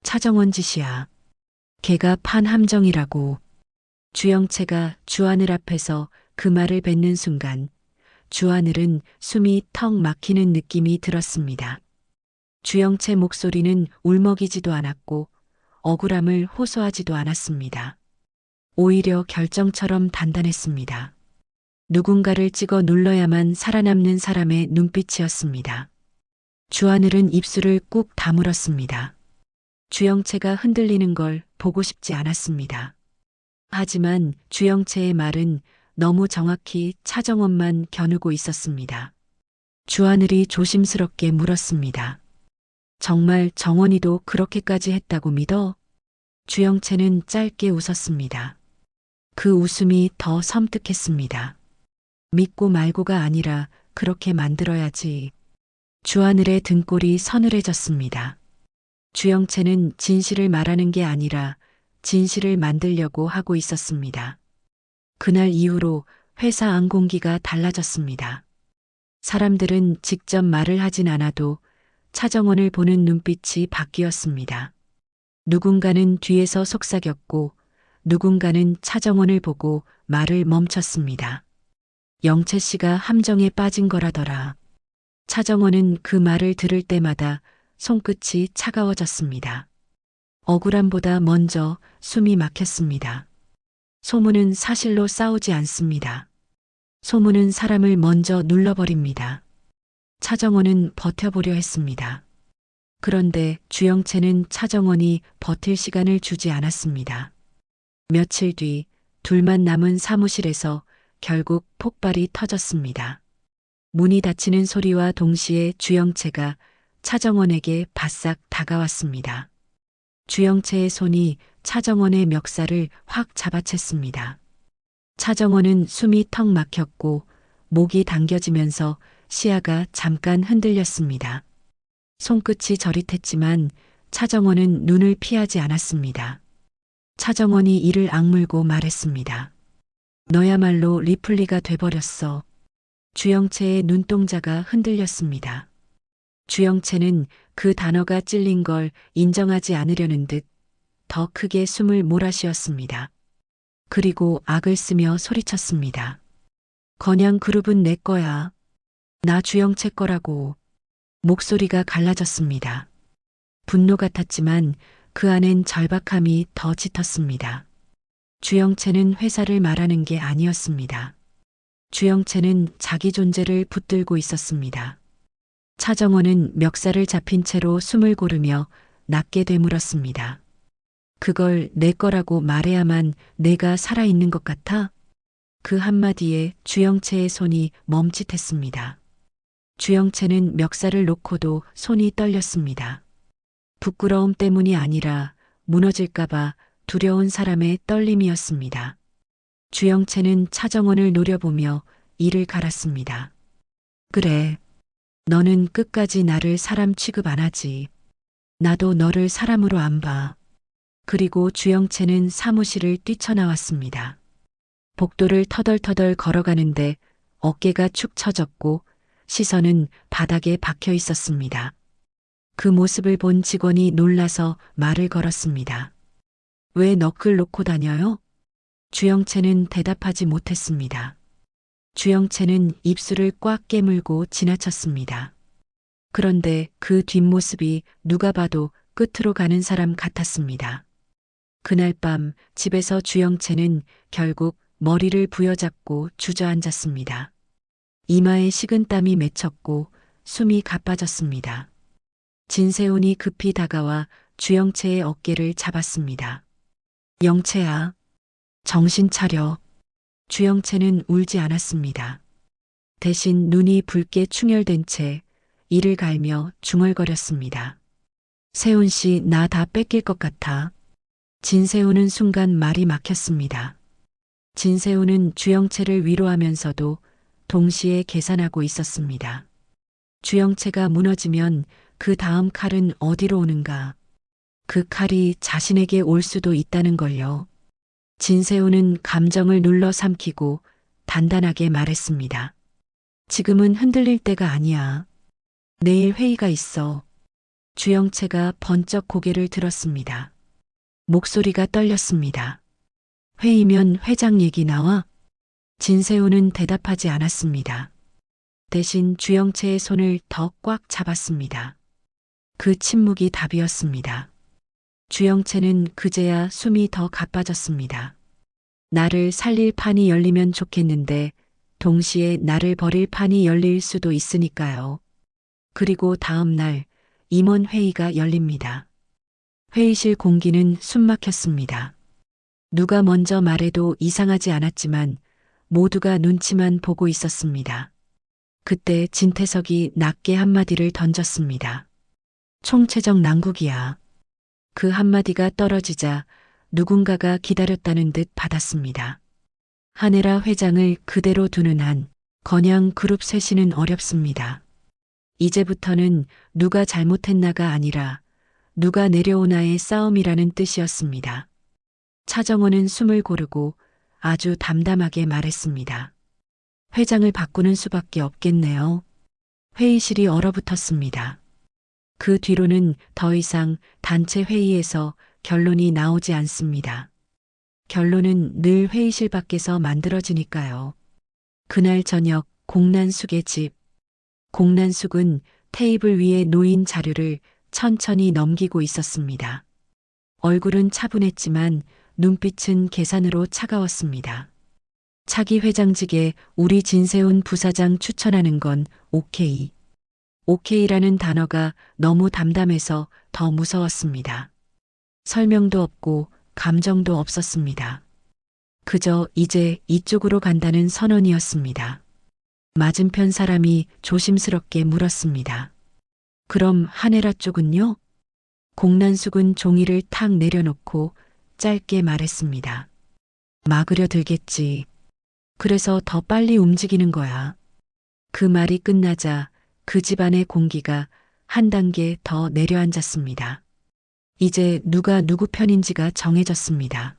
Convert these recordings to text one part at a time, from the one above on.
차정원 짓이야. 걔가 판 함정이라고. 주영채가 주하늘 앞에서 그 말을 뱉는 순간 주하늘은 숨이 턱 막히는 느낌이 들었습니다. 주영채 목소리는 울먹이지도 않았고 억울함을 호소하지도 않았습니다. 오히려 결정처럼 단단했습니다. 누군가를 찍어 눌러야만 살아남는 사람의 눈빛이었습니다. 주하늘은 입술을 꾹 다물었습니다. 주영채가 흔들리는 걸 보고 싶지 않았습니다. 하지만 주영채의 말은 너무 정확히 차정원만 겨누고 있었습니다. 주하늘이 조심스럽게 물었습니다. 정말 정원이도 그렇게까지 했다고 믿어? 주영채는 짧게 웃었습니다. 그 웃음이 더 섬뜩했습니다. 믿고 말고가 아니라 그렇게 만들어야지. 주하늘의 등골이 서늘해졌습니다. 주영채는 진실을 말하는 게 아니라 진실을 만들려고 하고 있었습니다. 그날 이후로 회사 안공기가 달라졌습니다. 사람들은 직접 말을 하진 않아도 차정원을 보는 눈빛이 바뀌었습니다. 누군가는 뒤에서 속삭였고 누군가는 차정원을 보고 말을 멈췄습니다. 영채 씨가 함정에 빠진 거라더라. 차정원은 그 말을 들을 때마다 손끝이 차가워졌습니다. 억울함보다 먼저 숨이 막혔습니다. 소문은 사실로 싸우지 않습니다. 소문은 사람을 먼저 눌러버립니다. 차정원은 버텨보려 했습니다. 그런데 주영채는 차정원이 버틸 시간을 주지 않았습니다. 며칠 뒤 둘만 남은 사무실에서 결국 폭발이 터졌습니다. 문이 닫히는 소리와 동시에 주영채가 차정원에게 바싹 다가왔습니다. 주영채의 손이 차정원의 멱살을 확 잡아챘습니다. 차정원은 숨이 턱 막혔고 목이 당겨지면서 시야가 잠깐 흔들렸습니다. 손끝이 저릿했지만 차정원은 눈을 피하지 않았습니다. 차정원이 이를 악물고 말했습니다. 너야말로 리플리가 돼버렸어. 주영채의 눈동자가 흔들렸습니다. 주영채는 그 단어가 찔린 걸 인정하지 않으려는 듯 더 크게 숨을 몰아쉬었습니다. 그리고 악을 쓰며 소리쳤습니다. 건양 그룹은 내 거야. 나 주영채 거라고. 목소리가 갈라졌습니다. 분노 같았지만 그 안엔 절박함이 더 짙었습니다. 주영채는 회사를 말하는 게 아니었습니다. 주영채는 자기 존재를 붙들고 있었습니다. 차정원은 멱살을 잡힌 채로 숨을 고르며 낮게 되물었습니다. 그걸 내 거라고 말해야만 내가 살아있는 것 같아? 그 한마디에 주영채의 손이 멈칫했습니다. 주영채는 멱살을 놓고도 손이 떨렸습니다. 부끄러움 때문이 아니라 무너질까봐 두려운 사람의 떨림이었습니다. 주영채는 차정원을 노려보며 이를 갈았습니다. 그래. 너는 끝까지 나를 사람 취급 안 하지. 나도 너를 사람으로 안 봐. 그리고 주영채는 사무실을 뛰쳐나왔습니다. 복도를 터덜터덜 걸어가는데 어깨가 축 처졌고 시선은 바닥에 박혀 있었습니다. 그 모습을 본 직원이 놀라서 말을 걸었습니다. 왜 너클 놓고 다녀요? 주영채는 대답하지 못했습니다. 주영채는 입술을 꽉 깨물고 지나쳤습니다. 그런데 그 뒷모습이 누가 봐도 끝으로 가는 사람 같았습니다. 그날 밤 집에서 주영채는 결국 머리를 부여잡고 주저앉았습니다. 이마에 식은땀이 맺혔고 숨이 가빠졌습니다. 진세훈이 급히 다가와 주영채의 어깨를 잡았습니다. 영채야, 정신 차려. 주영채는 울지 않았습니다. 대신 눈이 붉게 충혈된 채 이를 갈며 중얼거렸습니다. 세훈 씨, 나 다 뺏길 것 같아. 진세훈은 순간 말이 막혔습니다. 진세훈은 주영채를 위로하면서도 동시에 계산하고 있었습니다. 주영채가 무너지면 그 다음 칼은 어디로 오는가? 그 칼이 자신에게 올 수도 있다는 걸요. 진세훈은 감정을 눌러 삼키고 단단하게 말했습니다. 지금은 흔들릴 때가 아니야. 내일 회의가 있어. 주영채가 번쩍 고개를 들었습니다. 목소리가 떨렸습니다. 회의면 회장 얘기 나와? 진세훈은 대답하지 않았습니다. 대신 주영채의 손을 더 꽉 잡았습니다. 그 침묵이 답이었습니다. 주영채는 그제야 숨이 더 가빠졌습니다. 나를 살릴 판이 열리면 좋겠는데 동시에 나를 버릴 판이 열릴 수도 있으니까요. 그리고 다음 날 임원 회의가 열립니다. 회의실 공기는 숨막혔습니다. 누가 먼저 말해도 이상하지 않았지만 모두가 눈치만 보고 있었습니다. 그때 진태석이 낮게 한마디를 던졌습니다. 총체적 난국이야. 그 한마디가 떨어지자 누군가가 기다렸다는 듯 받았습니다. 한혜라 회장을 그대로 두는 한 건양 그룹 쇄신은 어렵습니다. 이제부터는 누가 잘못했나가 아니라 누가 내려오나의 싸움이라는 뜻이었습니다. 차정원은 숨을 고르고 아주 담담하게 말했습니다. 회장을 바꾸는 수밖에 없겠네요. 회의실이 얼어붙었습니다. 그 뒤로는 더 이상 단체 회의에서 결론이 나오지 않습니다. 결론은 늘 회의실 밖에서 만들어지니까요. 그날 저녁 공난숙의 집. 공난숙은 테이블 위에 놓인 자료를 천천히 넘기고 있었습니다. 얼굴은 차분했지만 눈빛은 계산으로 차가웠습니다. 차기 회장직에 우리 진세훈 부사장 추천하는 건 오케이. 오케이라는 단어가 너무 담담해서 더 무서웠습니다. 설명도 없고 감정도 없었습니다. 그저 이제 이쪽으로 간다는 선언이었습니다. 맞은편 사람이 조심스럽게 물었습니다. 그럼 한혜라 쪽은요? 공난숙은 종이를 탁 내려놓고 짧게 말했습니다. 막으려 들겠지. 그래서 더 빨리 움직이는 거야. 그 말이 끝나자 그 집안의 공기가 한 단계 더 내려앉았습니다. 이제 누가 누구 편인지가 정해졌습니다.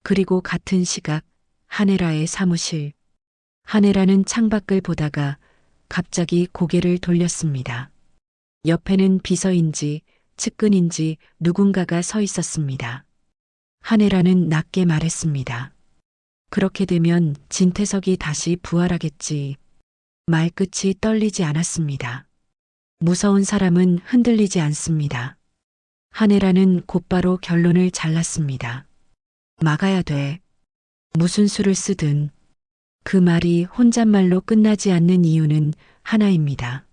그리고 같은 시각 한혜라의 사무실. 한혜라는 창밖을 보다가 갑자기 고개를 돌렸습니다. 옆에는 비서인지 측근인지 누군가가 서 있었습니다. 한혜라는 낮게 말했습니다. 그렇게 되면 진태석이 다시 부활하겠지. 말끝이 떨리지 않았습니다. 무서운 사람은 흔들리지 않습니다. 한혜라는 곧바로 결론을 잘랐습니다. 막아야 돼. 무슨 수를 쓰든. 그 말이 혼잣말로 끝나지 않는 이유는 하나입니다.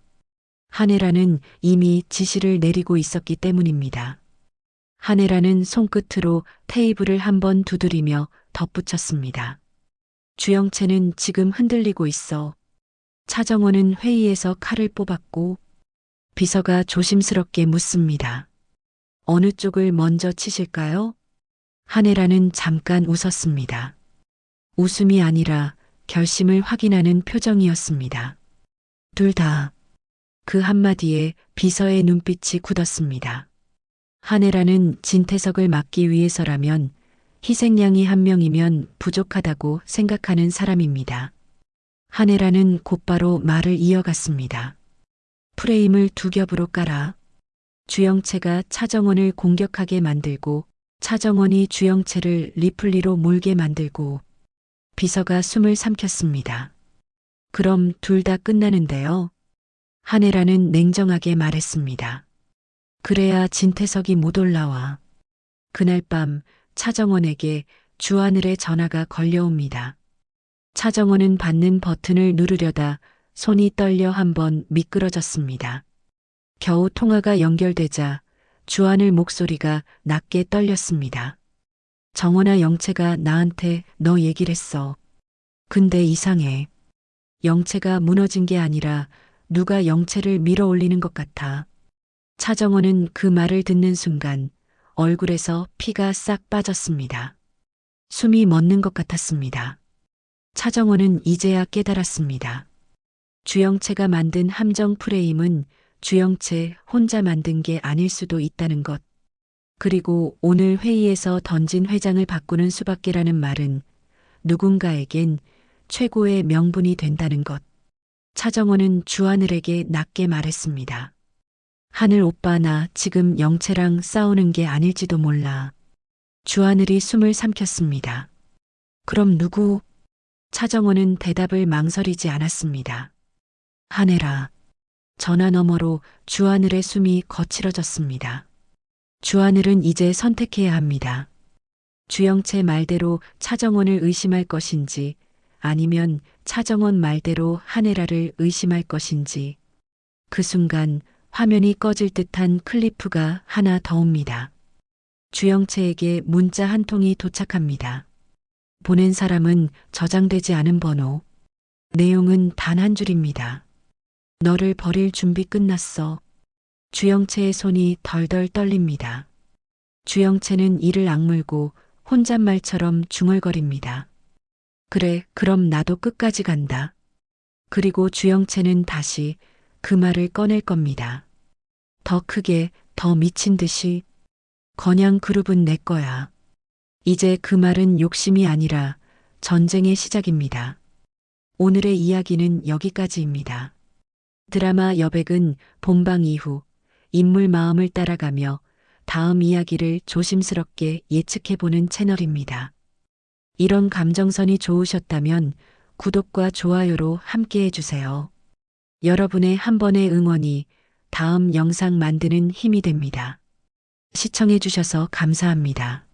한혜라는 이미 지시를 내리고 있었기 때문입니다. 한혜라는 손끝으로 테이블을 한번 두드리며 덧붙였습니다. 주영채는 지금 흔들리고 있어. 차정원은 회의에서 칼을 뽑았고 비서가 조심스럽게 묻습니다. 어느 쪽을 먼저 치실까요? 한혜라는 잠깐 웃었습니다. 웃음이 아니라 결심을 확인하는 표정이었습니다. 둘 다. 그 한마디에 비서의 눈빛이 굳었습니다. 한혜라는 진태석을 막기 위해서라면 희생양이 한 명이면 부족하다고 생각하는 사람입니다. 한혜라는 곧바로 말을 이어갔습니다. 프레임을 두 겹으로 깔아. 주영채가 차정원을 공격하게 만들고 차정원이 주영채를 리플리로 몰게 만들고 비서가 숨을 삼켰습니다. 그럼 둘 다 끝나는데요. 한혜라는 냉정하게 말했습니다. 그래야 진태석이 못 올라와. 그날 밤 차정원에게 주하늘의 전화가 걸려옵니다. 차정원은 받는 버튼을 누르려다 손이 떨려 한번 미끄러졌습니다. 겨우 통화가 연결되자 주하늘 목소리가 낮게 떨렸습니다. 정원아, 영채가 나한테 너 얘기를 했어. 근데 이상해. 영채가 무너진 게 아니라 누가 영채를 밀어 올리는 것 같아. 차정원은 그 말을 듣는 순간 얼굴에서 피가 싹 빠졌습니다. 숨이 멎는 것 같았습니다. 차정원은 이제야 깨달았습니다. 주영채가 만든 함정 프레임은 주영채 혼자 만든 게 아닐 수도 있다는 것. 그리고 오늘 회의에서 던진 회장을 바꾸는 수밖에라는 말은 누군가에겐 최고의 명분이 된다는 것. 차정원은 주하늘에게 낮게 말했습니다. 하늘 오빠 나 지금 영채랑 싸우는 게 아닐지도 몰라. 주하늘이 숨을 삼켰습니다. 그럼 누구? 차정원은 대답을 망설이지 않았습니다. 하늘아. 전화 너머로 주하늘의 숨이 거칠어졌습니다. 주하늘은 이제 선택해야 합니다. 주영채 말대로 차정원을 의심할 것인지 아니면 차정원 말대로 한혜라를 의심할 것인지 그 순간 화면이 꺼질 듯한 클리프가 하나 더 옵니다. 주영채에게 문자 한 통이 도착합니다. 보낸 사람은 저장되지 않은 번호. 내용은 단 한 줄입니다. 너를 버릴 준비 끝났어. 주영채의 손이 덜덜 떨립니다. 주영채는 이를 악물고 혼잣말처럼 중얼거립니다. 그래, 그럼 나도 끝까지 간다. 그리고 주영채는 다시 그 말을 꺼낼 겁니다. 더 크게, 더 미친 듯이. 건양 그룹은 내 거야. 이제 그 말은 욕심이 아니라 전쟁의 시작입니다. 오늘의 이야기는 여기까지입니다. 드라마 여백은 본방 이후 인물 마음을 따라가며 다음 이야기를 조심스럽게 예측해보는 채널입니다. 이런 감정선이 좋으셨다면 구독과 좋아요로 함께 해주세요. 여러분의 한 번의 응원이 다음 영상 만드는 힘이 됩니다. 시청해주셔서 감사합니다.